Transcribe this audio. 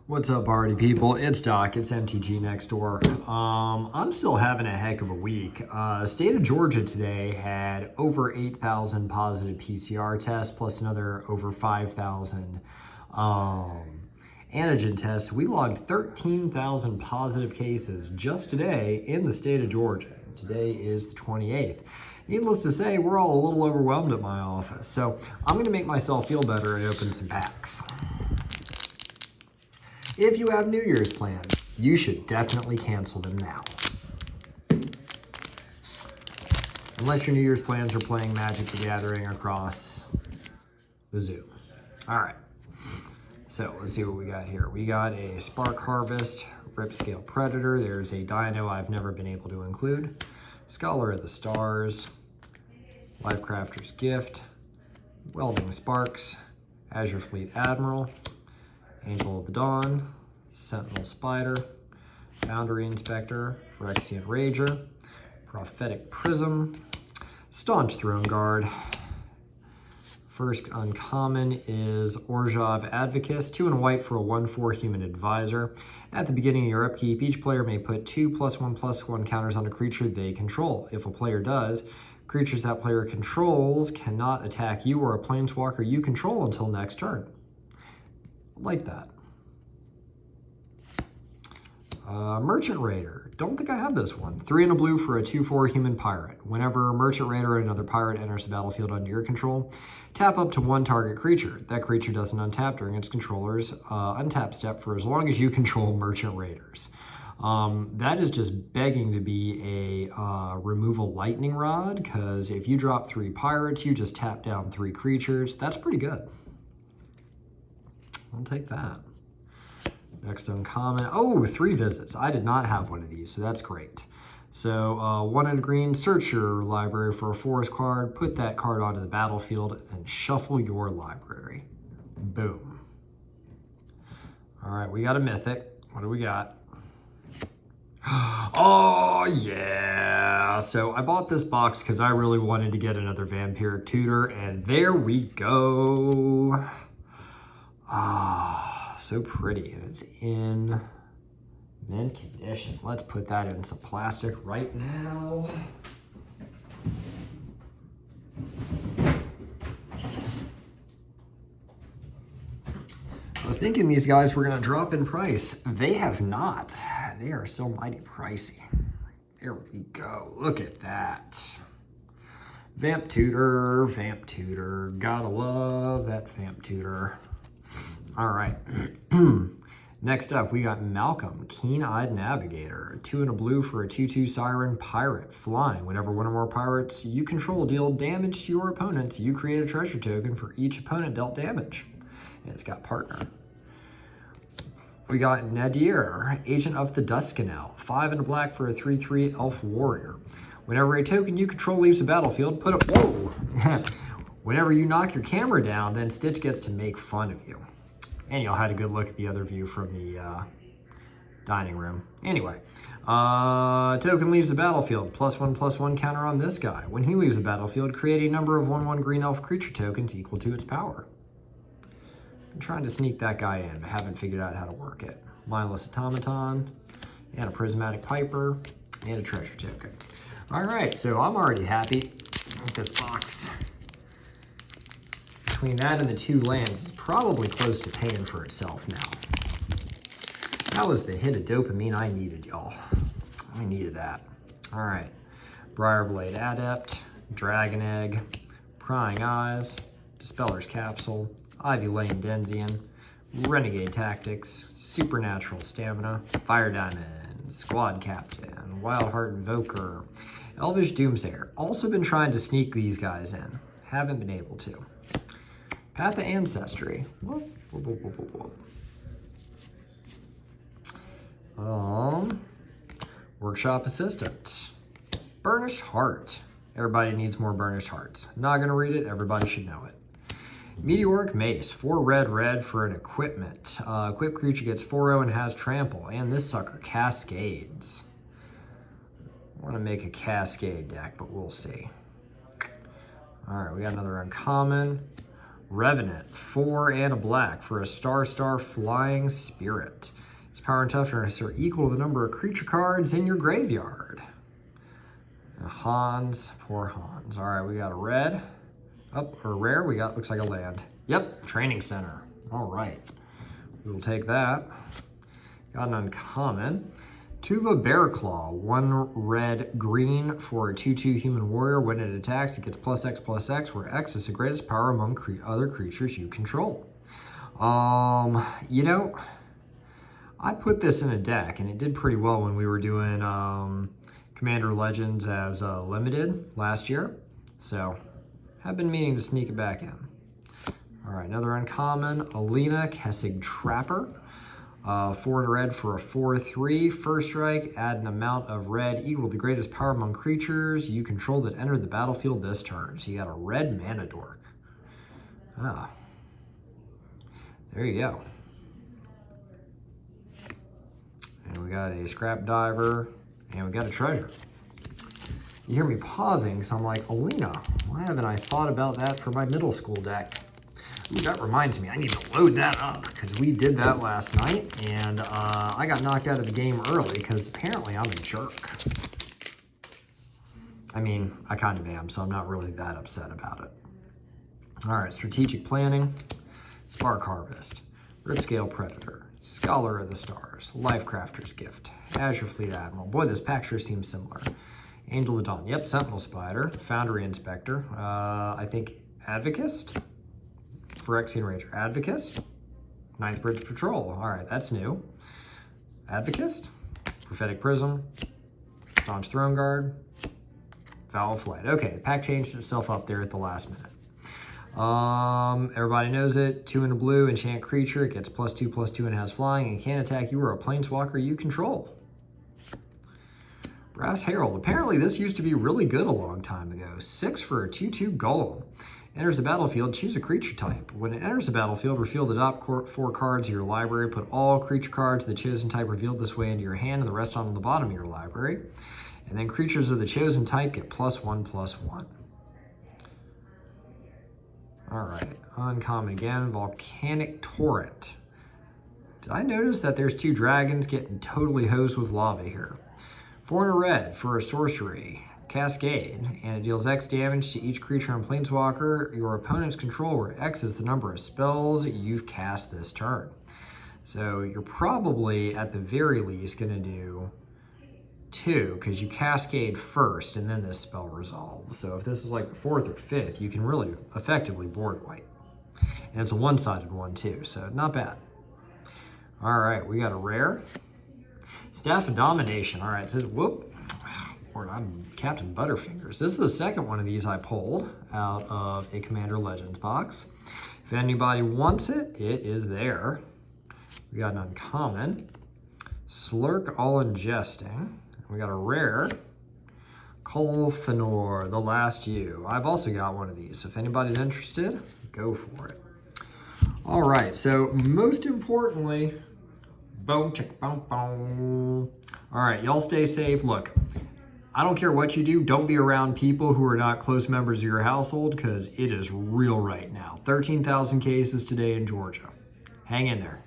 What's up, party people? It's Doc. It's MTG next door. I'm still having a heck of a week. State of Georgia today had over 8,000 positive PCR tests, plus another over 5,000 antigen tests. We logged 13,000 positive cases just today in the state of Georgia. Today is the 28th. Needless to say, we're all a little overwhelmed at my office. So I'm going to make myself feel better and open some packs. If you have New Year's plans, you should definitely cancel them now. Unless your New Year's plans are playing Magic the Gathering across the Zoom. All right, so let's see what we got here. We got a Spark Harvest, Ripscale Predator. There's a Dino I've never been able to include. Scholar of the Stars, Lifecrafter's Gift, Welding Sparks, Azure Fleet Admiral, Angel of the Dawn, Sentinel Spider, Boundary Inspector, Phyrexian Rager, Prophetic Prism, Staunch Throne Guard. First uncommon is Orzhov Advocus, 2 and a white for a 1/4 Human Advisor. At the beginning of your upkeep, each player may put 2+1/+1 counters on a creature they control. If a player does, creatures that player controls cannot attack you or a planeswalker you control until next turn. Like that. Merchant Raider. Don't think I have this one. 3 and a blue for a 2/4 Human Pirate. Whenever Merchant Raider or another pirate enters the battlefield under your control, tap up to 1 target creature. That creature doesn't untap during its controller's untap step for as long as you control Merchant Raiders. That is just begging to be a removal lightning rod, because if you drop 3 pirates, you just tap down 3 creatures. That's pretty good. I'll take that. Next uncommon. Oh, 3 visits. I did not have one of these, so that's great. So 1 in green, search your library for a forest card, put that card onto the battlefield, and then shuffle your library. Boom. All right, we got a mythic. What do we got? Oh, yeah. So I bought this box because I really wanted to get another Vampiric Tutor, and there we go. Ah, so pretty, and it's in mint condition. Let's put that in some plastic right now. I was thinking these guys were gonna drop in price. They have not. They are still mighty pricey. There we go, look at that. Vamp Tutor, Vamp Tutor. Gotta love that Vamp Tutor. All right, next up we got Malcolm, Keen-Eyed Navigator, 2 and a blue for a 2/2 Siren Pirate, flying. Whenever one or more pirates you control deal damage to your opponents, you create a treasure token for each opponent dealt damage. And it's got partner. We got Nadir, Agent of the Duskanel, 5 and a black for a 3/3 Elf Warrior. Whenever a token you control leaves the battlefield, put it, whoa! Whenever you knock your camera down, then Stitch gets to make fun of you. And y'all had a good look at the other view from the dining room. Anyway, token leaves the battlefield. +1/+1 counter on this guy. When he leaves the battlefield, create a number of 1/1 green elf creature tokens equal to its power. I'm trying to sneak that guy in, but haven't figured out how to work it. Mindless Automaton, and a Prismatic Piper, and a treasure token. All right, so I'm already happy with this box. Between that and the 2 lands, it's probably close to paying for itself now. That was the hit of dopamine I needed, y'all. I needed that. All right, Briarblade Adept, Dragon Egg, Prying Eyes, Dispeller's Capsule, Ivy Lane Denzian, Renegade Tactics, Supernatural Stamina, Fire Diamond, Squad Captain, Wildheart Invoker, Elvish Doomsayer. Also been trying to sneak these guys in. Haven't been able to. Path of Ancestry. Workshop Assistant. Burnished Heart. Everybody needs more Burnished Hearts. Not gonna read it, everybody should know it. Meteoric Mace, 4 red for an equipment. Equipped creature gets 4/0 and has trample, and this sucker cascades. I want to make a cascade deck, but we'll see. All right, we got another uncommon. Revenant, 4 and a black for a star flying spirit. Its power and toughness are equal to the number of creature cards in your graveyard. And Hans, poor Hans. All right, we got a red. Oh, or rare, we got, looks like a land. Yep, training center. All right, we will take that. Got an uncommon. Tuva Bearclaw, 1 red green for a 2/2 human warrior. When it attacks, it gets +X/+X, where X is the greatest power among other creatures you control. You know, I put this in a deck, and it did pretty well when we were doing Commander Legends as limited last year. So, have been meaning to sneak it back in. All right, another uncommon, Alina Kessig Trapper. 4 and a red for a 4/3. First strike, add an amount of red equal to the greatest power among creatures you control that enter the battlefield this turn. So you got a red mana dork. Ah. There you go. And we got a scrap diver, and we got a treasure. You hear me pausing, so I'm like, Alina, why haven't I thought about that for my middle school deck? Ooh, that reminds me, I need to load that up because we did that last night, and I got knocked out of the game early because apparently I'm a jerk. I mean, I kind of am, so I'm not really that upset about it. All right, strategic planning, Spark Harvest, Ripscale Predator, Scholar of the Stars, Lifecrafter's Gift, Azure Fleet Admiral. Boy, this pack sure seems similar. Angel of Dawn, yep, Sentinel Spider, Foundry Inspector, I think Advocist. Phyrexian Ranger, Advocist, Ninth Bridge Patrol. All right, that's new. Advocist, Prophetic Prism, Dawn's Throne Guard, Vow of Flight. Okay, the pack changed itself up there at the last minute. Everybody knows it. 2 and a blue, enchant creature. It gets +2/+2 and has flying and can attack you or a planeswalker you control. Brass Herald. Apparently this used to be really good a long time ago. 6 for a 2/2 golem. Enters the battlefield, choose a creature type. When it enters the battlefield, reveal the top 4 cards of your library. Put all creature cards of the chosen type revealed this way into your hand and the rest on the bottom of your library. And then creatures of the chosen type get +1/+1. All right, uncommon again, Volcanic Torrent. Did I notice that there's 2 dragons getting totally hosed with lava here? 4 and a red for a sorcery. Cascade, and it deals X damage to each creature and planeswalker your opponent's control, where X is the number of spells you've cast this turn. So you're probably, at the very least, going to do 2, because you cascade first, and then this spell resolves. So if this is like the 4th or 5th, you can really effectively board wipe. And it's a one-sided one, too, so not bad. All right, we got a rare. Staff of Domination. All right, it says, whoop. Lord, I'm Captain Butterfingers. This is the second one of these I pulled out of a Commander Legends box. If anybody wants it, it is there. We got an uncommon. Slurk All Ingesting. We got a rare. Kolfanor, The Last You. I've also got one of these. So if anybody's interested, go for it. All right, so most importantly, boom, check, boom, boom. All right, y'all stay safe. Look, I don't care what you do, don't be around people who are not close members of your household because it is real right now. 13,000 cases today in Georgia. Hang in there.